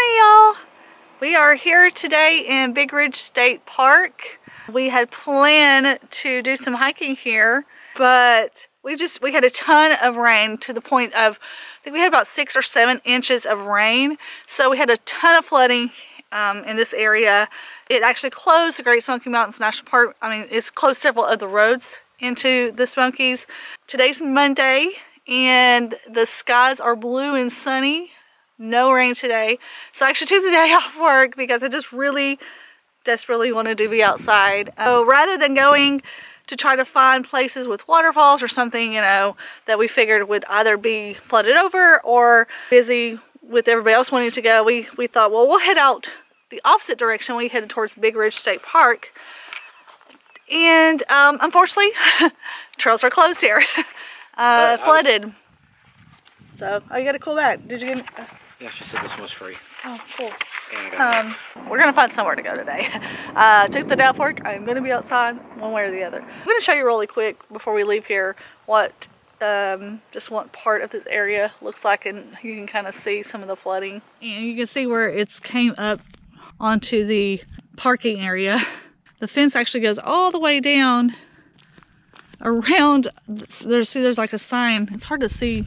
morning, y'all. We are here today in Big Ridge State Park. We had planned to do some hiking here, but we had a ton of rain to the point of, I think we had about 6 or 7 inches of rain. So we had a ton of flooding in this area. It actually closed the Great Smoky Mountains National Park. I mean, it's closed several of the roads into the Smokies. Today's Monday and the skies are blue and sunny. No rain today. So I actually took the day off work because I just really desperately wanted to be outside. So rather than going to try to find places with waterfalls or something, you know, that we figured would either be flooded over or busy with everybody else wanting to go, we thought, well, we'll head out the opposite direction. We headed towards Big Ridge State Park. And unfortunately, trails are closed here. Flooded. So I got a cool bag. Did you get me? Yeah, she said this one was free. Oh, cool. And We're gonna find somewhere to go today. Took the day off work. I'm gonna be outside one way or the other. I'm gonna show you really quick before we leave here what just what part of this area looks like, and you can kind of see some of the flooding. And you can see where it's came up onto the parking area. The fence actually goes all the way down around. There's like a sign. It's hard to see,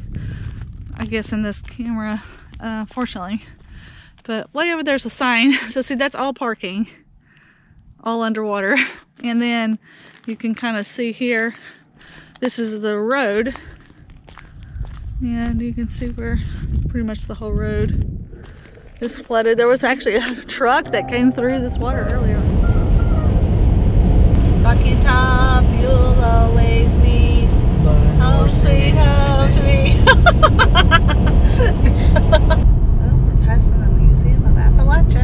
I guess, in this camera. Fortunately, but way over there's a sign. So see, that's all parking, all underwater. And then you can kind of see here, this is the road, and you can see where pretty much the whole road is flooded. There was actually a truck that came through this water earlier. Rocky Top, you'll always be home sweet home to me. Well, we're passing the Museum of Appalachia.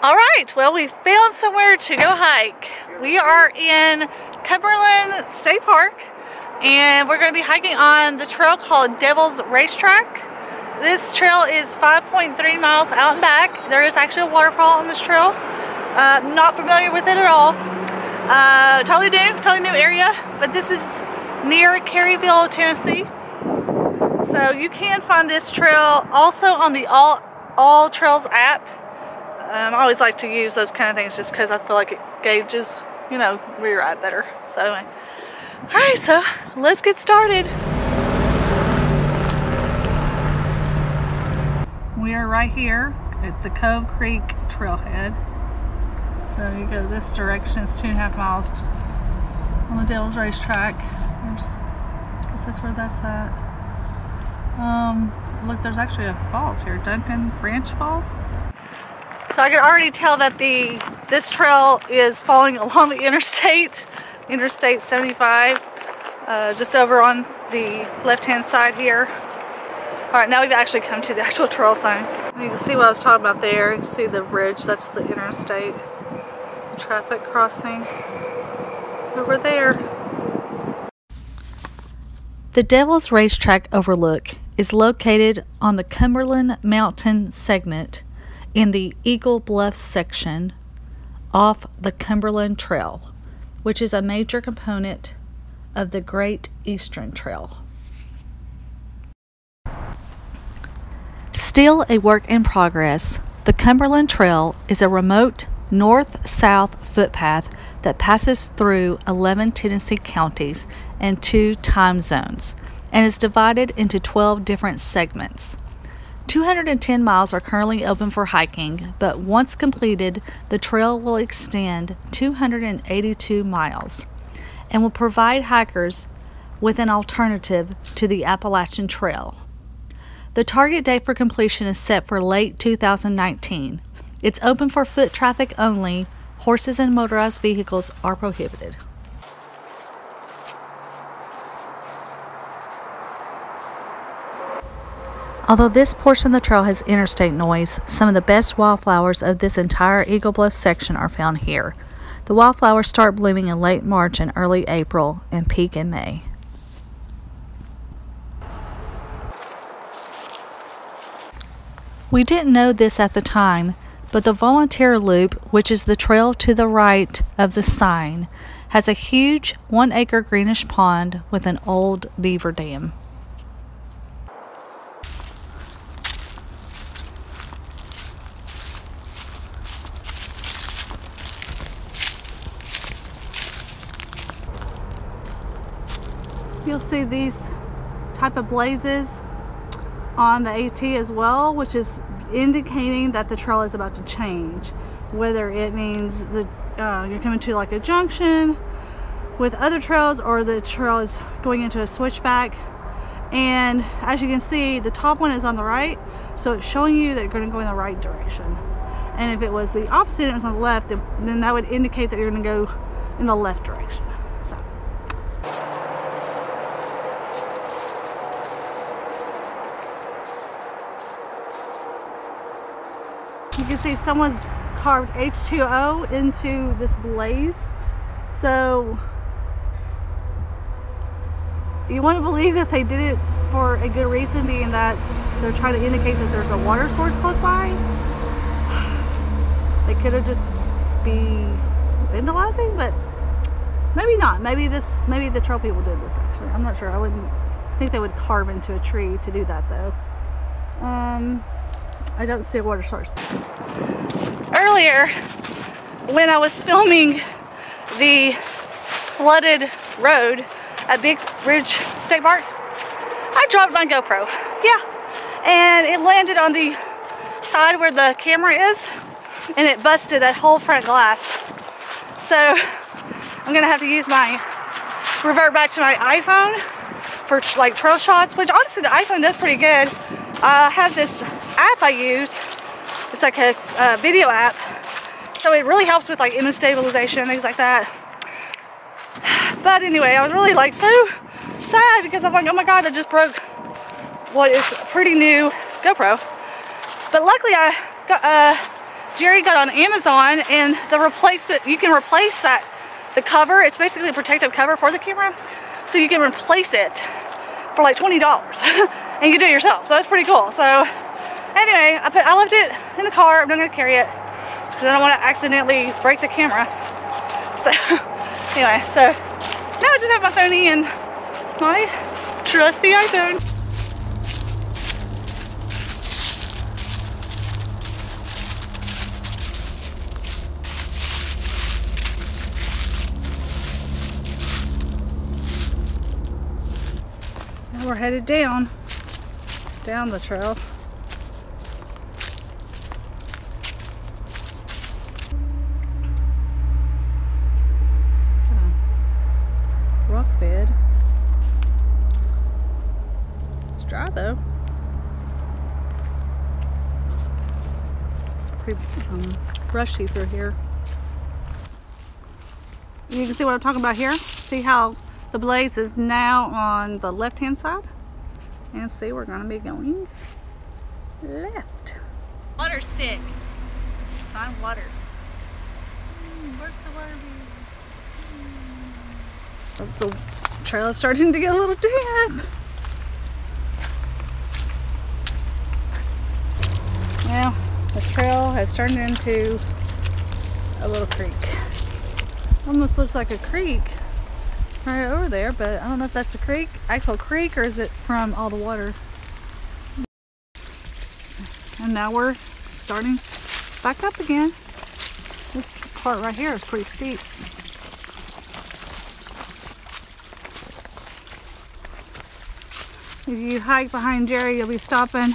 All right, well, we found somewhere to go hike. We are in Cumberland State Park, and we're going to be hiking on the trail called Devil's Racetrack. This trail is 5.3 miles out and back. There is actually a waterfall on this trail. Not familiar with it at all. Totally new area, but this is near Caryville, Tennessee. So you can find this trail also on the All Trails app. I always like to use those kind of things just because I feel like it gauges, you know, where you're at better. So anyway, all right, so let's get started. We are right here at the Cove Creek trailhead. So you go this direction, it's 2.5 miles on the Devil's Racetrack. I guess that's where that's at. Look, there's actually a falls here, Duncan Branch Falls. So I can already tell that this trail is following along the Interstate 75, just over on the left-hand side here. Alright, now we've actually come to the actual trail signs. You can see what I was talking about there. You can see the bridge, that's the interstate traffic crossing over there. The Devil's Racetrack Overlook is located on the Cumberland Mountain segment in the Eagle Bluffs section off the Cumberland Trail, which is a major component of the Great Eastern Trail. Still a work in progress, the Cumberland Trail is a remote north-south footpath that passes through 11 Tennessee counties and 2 time zones and is divided into 12 different segments. 210 miles are currently open for hiking, but once completed, the trail will extend 282 miles and will provide hikers with an alternative to the Appalachian Trail. The target date for completion is set for late 2019. It's open for foot traffic only. Horses and motorized vehicles are prohibited. Although this portion of the trail has interstate noise, some of the best wildflowers of this entire Eagle Bluff section are found here. The wildflowers start blooming in late March and early April and peak in May. We didn't know this at the time, But the Volunteer Loop, which is the trail to the right of the sign, has a huge 1-acre greenish pond with an old beaver dam. You'll see these type of blazes on the AT as well, which is indicating that the trail is about to change. Whether it means that you're coming to like a junction with other trails, or the trail is going into a switchback. And as you can see, the top one is on the right, so it's showing you that you're going to go in the right direction. And if it was the opposite and it was on the left, then that would indicate that you're going to go in the left direction. So you can see someone's carved H2O into this blaze. So you want to believe that they did it for a good reason, being that they're trying to indicate that there's a water source close by. They could have just been vandalizing, but maybe not. Maybe the trail people did this actually. I'm not sure. I wouldn't think they would carve into a tree to do that though. I don't see a water source. Earlier, when I was filming the flooded road at Big Ridge State Park, I dropped my GoPro. Yeah, and it landed on the side where the camera is, and it busted that whole front glass. So I'm gonna have to revert back to my iPhone for like trail shots, which honestly the iPhone does pretty good. I have this app I use. It's like a video app, so it really helps with like image stabilization and things like that. But anyway, I was really like so sad because I'm like, oh my god, I just broke what is a pretty new GoPro. But luckily Jerry got on Amazon, and the replacement, you can replace the cover. It's basically a protective cover for the camera, so you can replace it for like $20 and you can do it yourself. So that's pretty cool. So anyway, I left it in the car. I'm not gonna carry it because I don't want to accidentally break the camera. So anyway, so now I just have my Sony and my trusty iPhone. Now we're headed down the trail. Rock bed. It's dry though. It's pretty brushy through here. You can see what I'm talking about here. See how the blaze is now on the left hand side? And see, we're going to be going left. Water stick. Find water. Work the water. The trail is starting to get a little damp. Now, the trail has turned into a little creek. Almost looks like a creek right over there, but I don't know if that's a creek, actual creek, or is it from all the water. And now we're starting back up again. This part right here is pretty steep. If you hike behind Jerry, you'll be stopping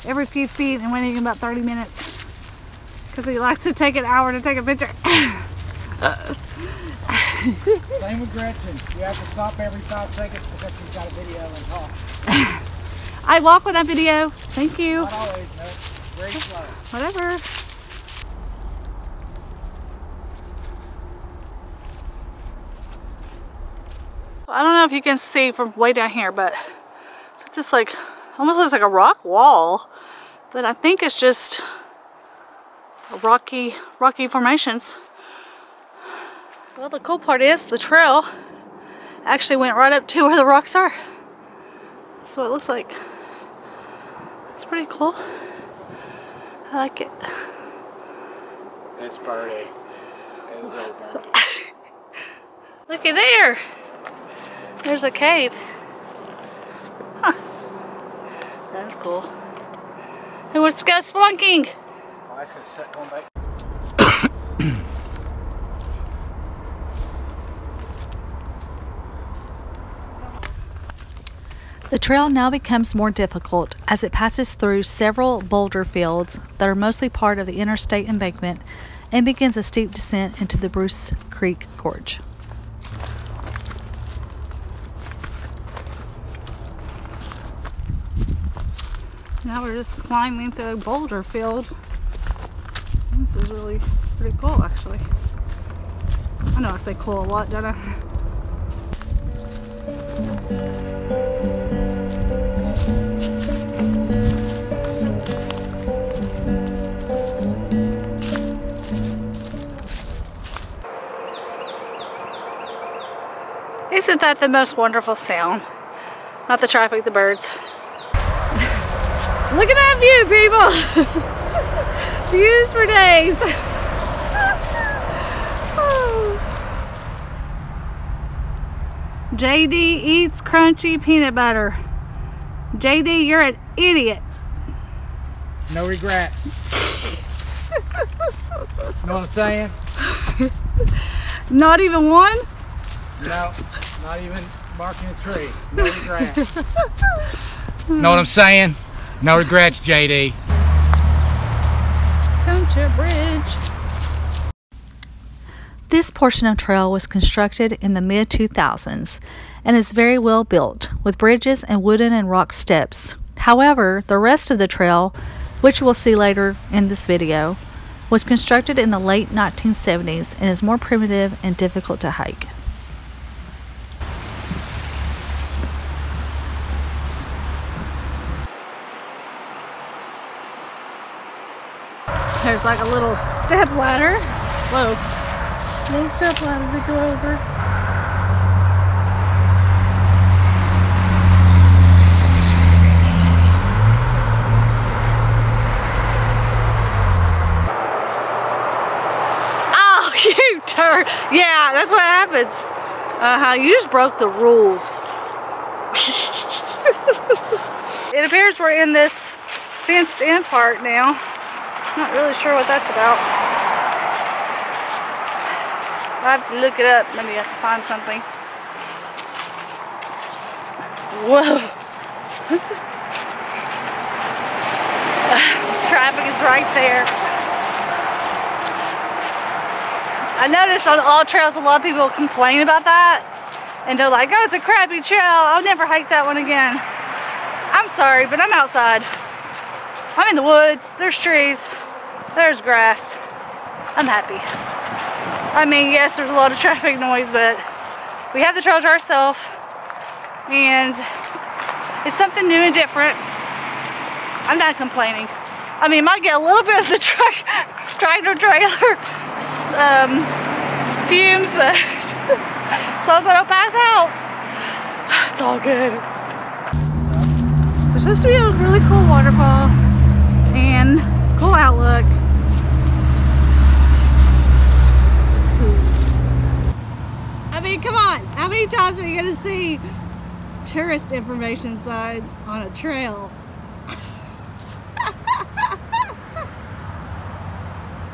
every few feet and waiting about 30 minutes because he likes to take an hour to take a picture. Same with Gretchen. You have to stop every 5 seconds because she's got a video and talk. I walk when I video. Thank you. Not always, no. Very slow. Whatever. I don't know if you can see from way down here, but it's just like, almost looks like a rock wall, but I think it's just rocky formations. Well, the cool part is the trail actually went right up to where the rocks are. So it looks like it's pretty cool. I like it. It's birdie. It's little birdie. Look at there. There's a cave. Huh. That's cool. Who wants to go spelunking? Oh, I should set going back. The trail now becomes more difficult as it passes through several boulder fields that are mostly part of the interstate embankment and begins a steep descent into the Bruce Creek Gorge. Now we're just climbing through a boulder field. This is really pretty cool, actually. I know I say cool a lot, don't I? Isn't that the most wonderful sound? Not the traffic, the birds. Look at that view, people! Views for days. Oh. JD eats crunchy peanut butter. JD, you're an idiot. No regrets. Know what I'm saying? Not even one? No, not even barking a tree. No regrets. Know what I'm saying? No regrets, JD. Concha Bridge. This portion of trail was constructed in the mid-2000s and is very well built, with bridges and wooden and rock steps. However, the rest of the trail, which we'll see later in this video, was constructed in the late 1970s and is more primitive and difficult to hike. There's like a little step ladder. Whoa. Little step ladder to go over. Oh, you turd. Yeah, that's what happens. You just broke the rules. It appears we're in this fenced in part now. Not really sure what that's about. I have to look it up. Maybe I can find something. Whoa. Traffic is right there. I noticed on all trails a lot of people complain about that. And they're like, oh, it's a crappy trail. I'll never hike that one again. I'm sorry, but I'm outside. I'm in the woods. There's trees. There's grass. I'm happy. I mean, yes, there's a lot of traffic noise, but we have the trail to ourselves, and it's something new and different. I'm not complaining. I mean, I might get a little bit of the tractor trailer fumes, but as long as I don't pass out, it's all good. There's supposed to be a really cool waterfall and cool outlook. I mean, come on, how many times are you going to see tourist information signs on a trail?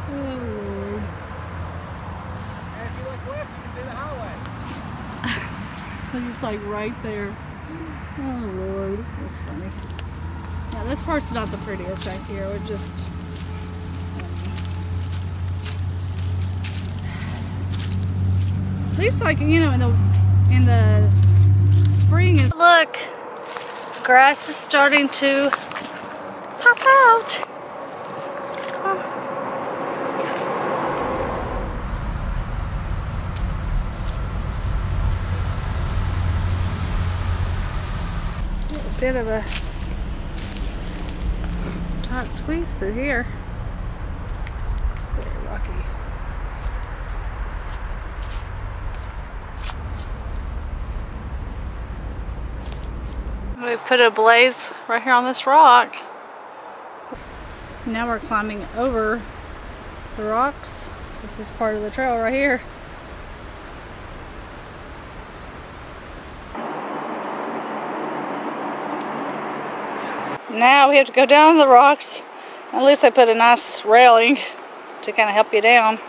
Oh Lord. And if you look left, you can see the highway. It's like right there. Oh Lord, that's funny. Yeah, this part's not the prettiest right here. We're just at least, like, you know, in the spring is. Look, grass is starting to pop out. Oh. A bit of a tight squeeze through here. It's very rocky. We've put a blaze right here on this rock. Now we're climbing over the rocks. This is part of the trail right here. Now we have to go down the rocks. At least they put a nice railing to kind of help you down.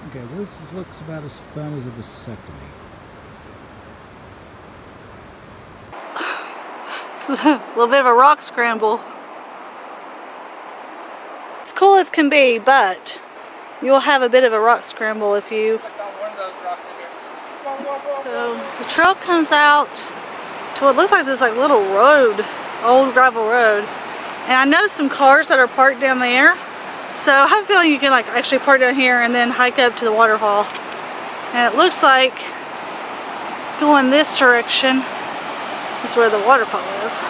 Okay, well this looks about as fun as a vasectomy. It's a little bit of a rock scramble. It's cool as can be, but you'll have a bit of a rock scramble if you... So the trail comes out to what looks like this little road, old gravel road. And I know some cars that are parked down there. So I have a feeling you can actually park down here and then hike up to the waterfall. And it looks like going this direction is where the waterfall is.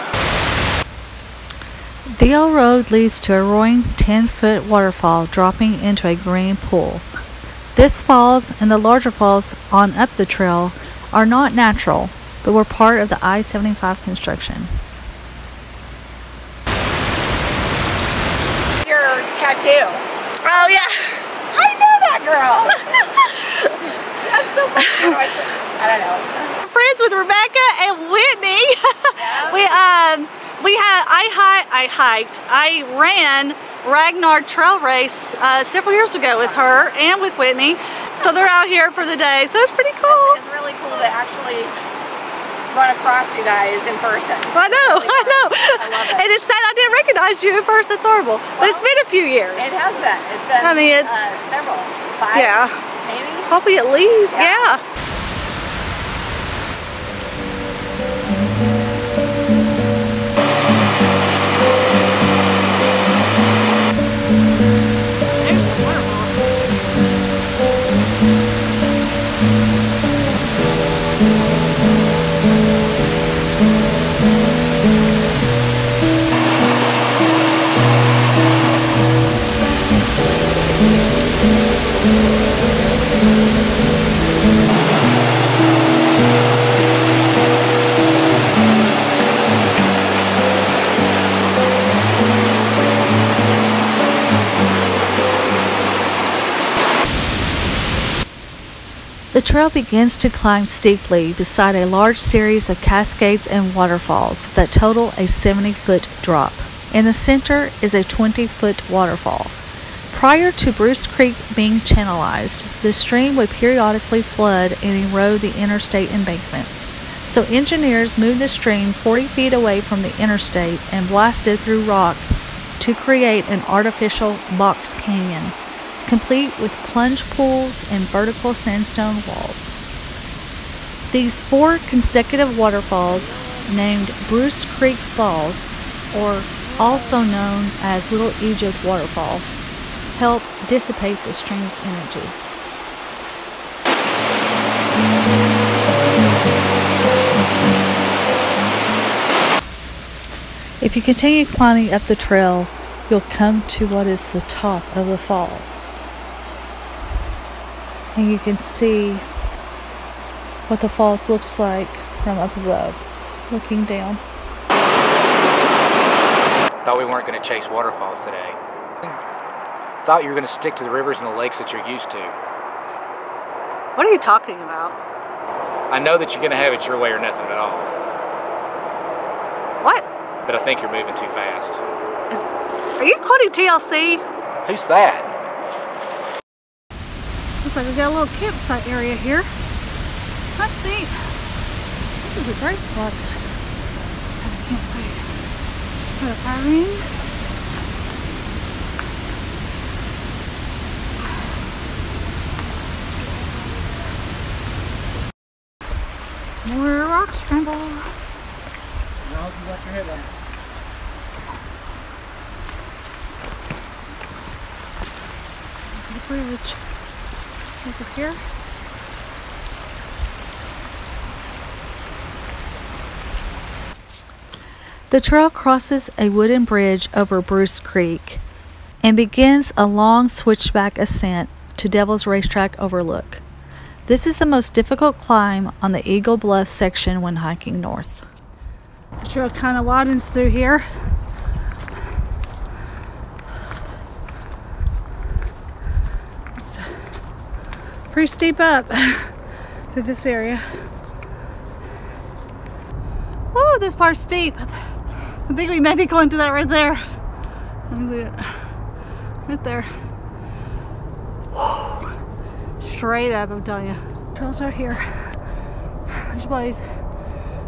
The old road leads to a roaring 10-foot waterfall dropping into a green pool. This falls and the larger falls on up the trail are not natural, but were part of the I-75 construction. Your tattoo. Oh yeah! I know that girl! That's so funny. I don't know. I'm friends with Rebecca and Whitney. I ran Ragnar Trail Race several years ago with her and with Whitney. So they're out here for the day. So it's pretty cool. It's really cool to actually run across you guys in person. I know, Really I know. I love it. And it's sad I didn't recognize you at first. That's horrible. But it's been a few years. It has been. It's been I mean, it's several. 5, yeah. maybe? Probably at least, Yeah. yeah. The trail begins to climb steeply beside a large series of cascades and waterfalls that total a 70-foot drop. In the center is a 20-foot waterfall. Prior to Bruce Creek being channelized, the stream would periodically flood and erode the interstate embankment. So engineers moved the stream 40 feet away from the interstate and blasted through rock to create an artificial box canyon, complete with plunge pools and vertical sandstone walls. These 4 consecutive waterfalls, named Bruce Creek Falls, or also known as Little Egypt Waterfall, help dissipate the stream's energy. If you continue climbing up the trail, you'll come to what is the top of the falls. And you can see what the falls looks like from up above, looking down. Thought we weren't going to chase waterfalls today. Thought you were going to stick to the rivers and the lakes that you're used to. What are you talking about? I know that you're going to have it your way or nothing at all, What? but I think you're moving too fast. Are you quoting TLC? Who's that? Looks like we got a little campsite area here. That's neat. This is a great spot to have a campsite. Put a Irene. Some more rock scramble. No, you got your head on. The bridge over here. The trail crosses a wooden bridge over Bruce Creek and begins a long switchback ascent to Devil's Racetrack Overlook. This is the most difficult climb on the Eagle Bluff section when hiking north. The trail kind of widens through here. It's pretty steep up through this area. Oh, this part's steep. I think we may be going to that right there. Right there. Straight up, I'm telling you. Trails right here. There's a place.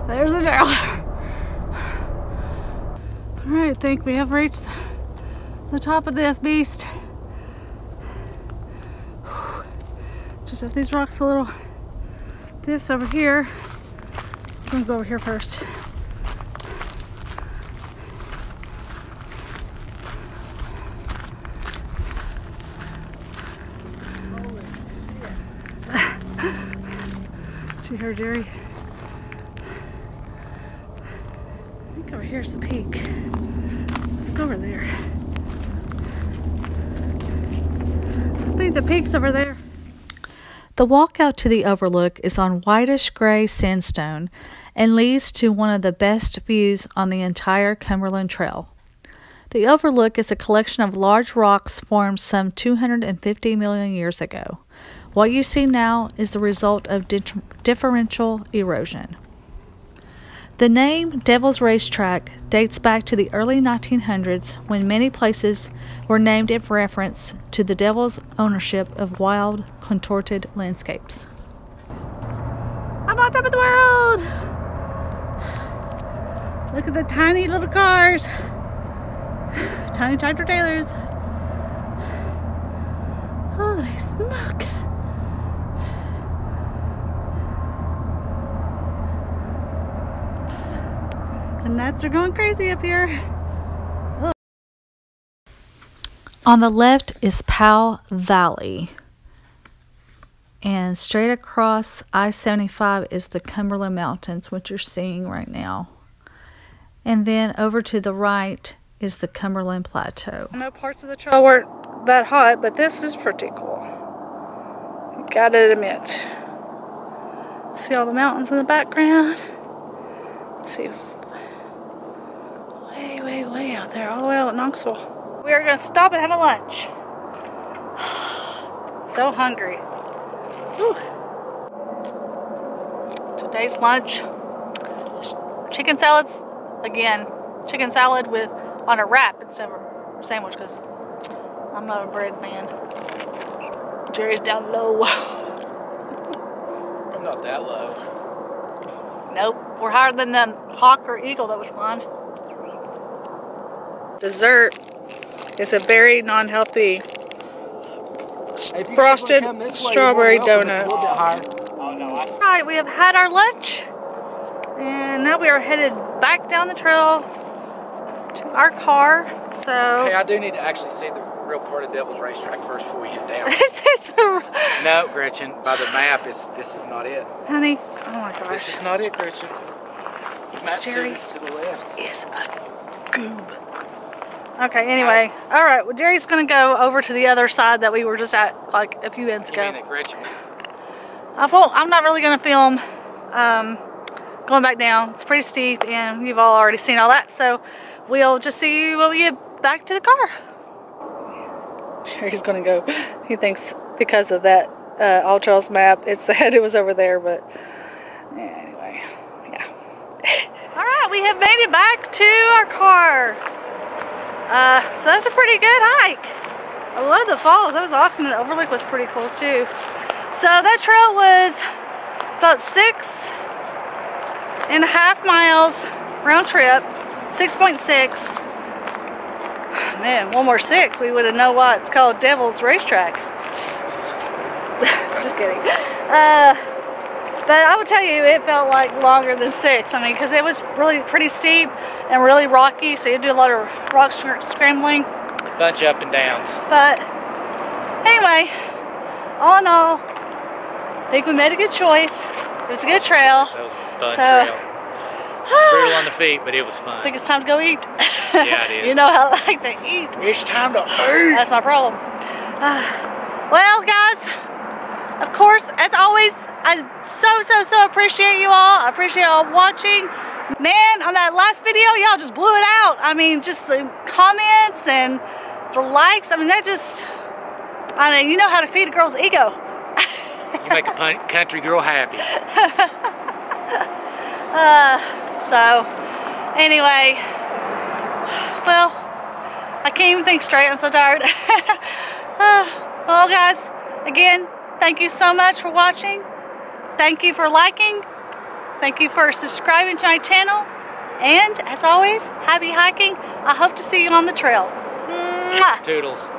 There's the trail. Alright, I think we have reached the top of this beast. Just up these rocks a little. This over here. I'm gonna go over here first. Did you hear Jerry? I think over here's the peak. Let's go over there. I think the peak's over there. The walk out to the overlook is on whitish gray sandstone and leads to one of the best views on the entire Cumberland Trail. The overlook is a collection of large rocks formed some 250 million years ago. What you see now is the result of differential erosion. The name Devil's Racetrack dates back to the early 1900s when many places were named in reference to the devil's ownership of wild, contorted landscapes. I'm on top of the world! Look at the tiny little cars. Tiny tractor trailers. Holy smoke! The gnats are going crazy up here. Oh. On the left is Powell Valley. And straight across I-75 is the Cumberland Mountains, which you're seeing right now. And then over to the right is the Cumberland Plateau. I know parts of the trail weren't that hot, but this is pretty cool. Gotta admit. See all the mountains in the background. Let's see if way out there, all the way out at Knoxville. We are gonna stop and have a lunch. So hungry. Whew. Today's lunch, chicken salads again. Chicken salad with on a wrap instead of a sandwich because I'm not a bread man. Jerry's down low. I'm not that low. Nope, we're higher than the hawk or eagle that was flying. Dessert is a very non-healthy frosted strawberry donut. Alright, we have had our lunch and now we are headed back down the trail to our car. So Hey, I do need to actually see the real part of Devil's Racetrack first before we get down. this is the No, Gretchen, by the map, this is not it. honey. Oh my gosh. This is not it, Gretchen. The map Jerry says it's to the left. is a goob. Okay, anyway. Alright, well Jerry's gonna go over to the other side that we were just at like a few minutes ago. You mean that Gretchen? I'm not really gonna film going back down. It's pretty steep and you've all already seen all that, so we'll just see you when we get back to the car. Jerry's gonna go. He thinks because of that All Trails map it said it was over there, but yeah, anyway, yeah. Alright, we have made it back to our car. So that's a pretty good hike. I love the falls. That was awesome. The overlook was pretty cool too. So that trail was about 6.5 miles round trip. 6.6. Man, one more 6, we would have known why it's called Devil's Racetrack. Just kidding. But I would tell you, it felt like longer than 6. I mean, because it was really pretty steep and really rocky, so you do a lot of rock scrambling. Bunch of up and downs. But anyway, all in all, I think we made a good choice. It was a good trail. That was a fun trail. Brutal on the feet, but it was fun. I think it's time to go eat. Yeah, it is. You know how I like to eat. It's time to eat. That's my problem. Well, guys, Of course, as always, I so appreciate you all. I appreciate y'all watching. Man, on that last video, y'all just blew it out. I mean, just the comments and the likes. I mean, that just, I mean, you know how to feed a girl's ego. You make a country girl happy. So, anyway, well, I can't even think straight. I'm so tired. Well, guys, again, thank you so much for watching. Thank you for liking. Thank you for subscribing to my channel. And, as always, happy hiking. I hope to see you on the trail. Mwah. Toodles.